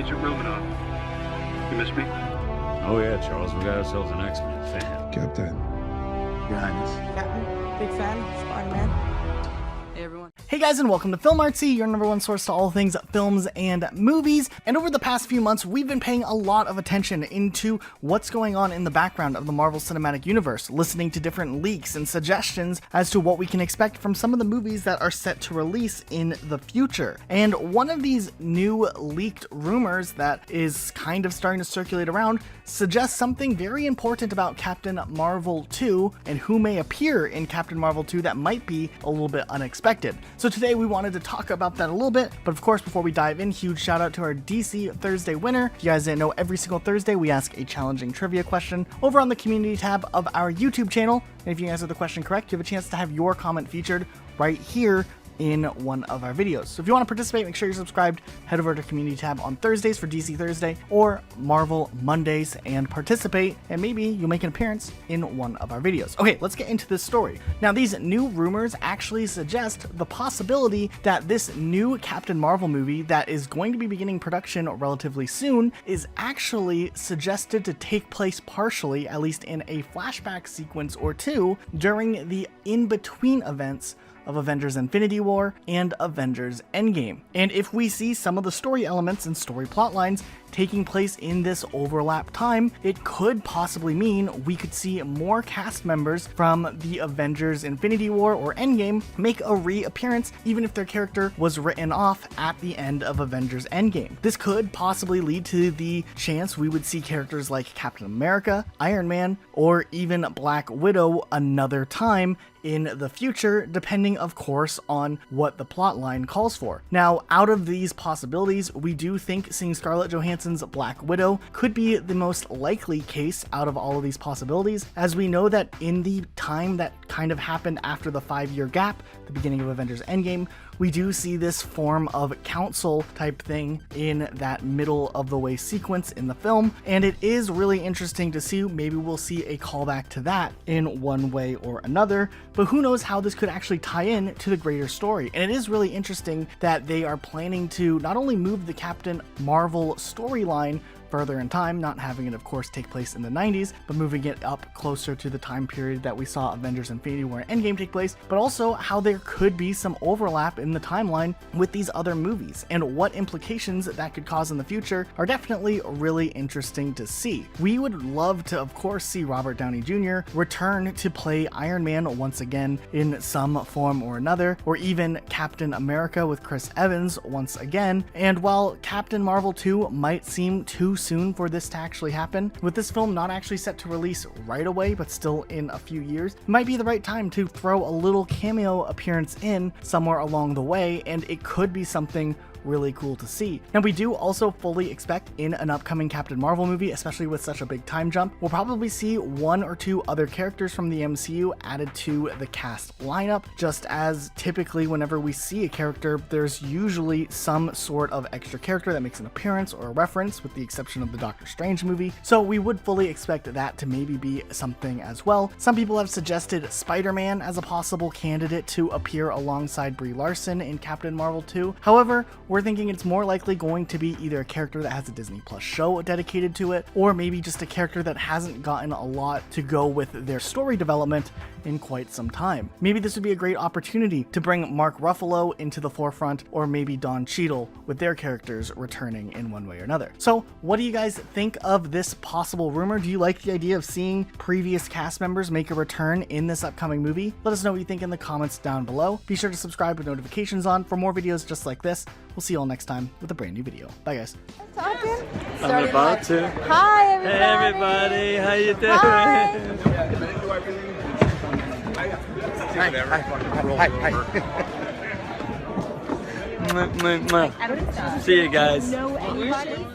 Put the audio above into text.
Agent Romanoff. You miss me? Oh yeah, Charles, we got ourselves an X-Men fan. Captain. Your Highness. Captain, big fan, Spider-Man. Hey everyone. Hey guys, and welcome to Film Artsy, your number one source to all things films and movies. And over the past few months, we've been paying a lot of attention into what's going on in the background of the Marvel Cinematic Universe, listening to different leaks and suggestions as to what we can expect from some of the movies that are set to release in the future. And one of these new leaked rumors that is kind of starting to circulate around suggests something very important about Captain Marvel 2 and who may appear in Captain Marvel 2 that might be a little bit unexpected. So today we wanted to talk about that a little bit, but of course before we dive in, huge shout out to our DC Thursday winner. If you guys didn't know, every single Thursday we ask a challenging trivia question over on the community tab of our YouTube channel, and if you answer the question correct, you have a chance to have your comment featured right here in one of our videos. So if you want to participate, make sure you're subscribed. Head over to community tab on Thursdays for DC Thursday or Marvel Mondays and participate, and maybe you'll make an appearance in one of our videos. Okay, let's get into this story. Now, these new rumors actually suggest the possibility that this new Captain Marvel movie that is going to be beginning production relatively soon is actually suggested to take place partially, at least in a flashback sequence or two, during the in-between events of Avengers Infinity War and Avengers Endgame. And if we see some of the story elements and story plot lines taking place in this overlap time, it could possibly mean we could see more cast members from the Avengers Infinity War or Endgame make a reappearance, even if their character was written off at the end of Avengers Endgame. This could possibly lead to the chance we would see characters like Captain America, Iron Man, or even Black Widow another time in the future, depending of course on what the plot line calls for. Now, out of these possibilities, we do think seeing Scarlett Johansson's Black Widow could be the most likely case out of all of these possibilities, as we know that in the time that kind of happened after the 5-year gap, the beginning of Avengers Endgame, we do see this form of council type thing in that middle of the way sequence in the film, and it is really interesting to see. Maybe we'll see a callback to that in one way or another, but who knows how this could actually tie in to the greater story. And it is really interesting that they are planning to not only move the Captain Marvel storyline further in time, not having it of course take place in the 90s, but moving it up closer to the time period that we saw Avengers Infinity War and Endgame take place, but also how there could be some overlap in the timeline with these other movies, and what implications that could cause in the future are definitely really interesting to see. We would love to of course see Robert Downey Jr. return to play Iron Man once again in some form or another, or even Captain America with Chris Evans once again. And while Captain Marvel 2 might seem too soon for this to actually happen, with this film not actually set to release right away but still in a few years, it might be the right time to throw a little cameo appearance in somewhere along the way, and it could be something really cool to see. Now, we do also fully expect in an upcoming Captain Marvel movie, especially with such a big time jump, we'll probably see one or two other characters from the MCU added to the cast lineup, just as typically whenever we see a character, there's usually some sort of extra character that makes an appearance or a reference, with the exception of the Doctor Strange movie. So we would fully expect that to maybe be something as well. Some people have suggested Spider-Man as a possible candidate to appear alongside Brie Larson in Captain Marvel 2. However, we're thinking it's more likely going to be either a character that has a Disney Plus show dedicated to it, or maybe just a character that hasn't gotten a lot to go with their story development in quite some time. Maybe this would be a great opportunity to bring Mark Ruffalo into the forefront, or maybe Don Cheadle, with their characters returning in one way or another. So what do you guys think of this possible rumor? Do you like the idea of seeing previous cast members make a return in this upcoming movie? Let us know what you think in the comments down below. Be sure to subscribe with notifications on for more videos just like this. We'll see you all next time with a brand new video. Bye guys. I'm about to. Hi everybody. Hey everybody, how you doing? Hi. See you guys. Know anybody?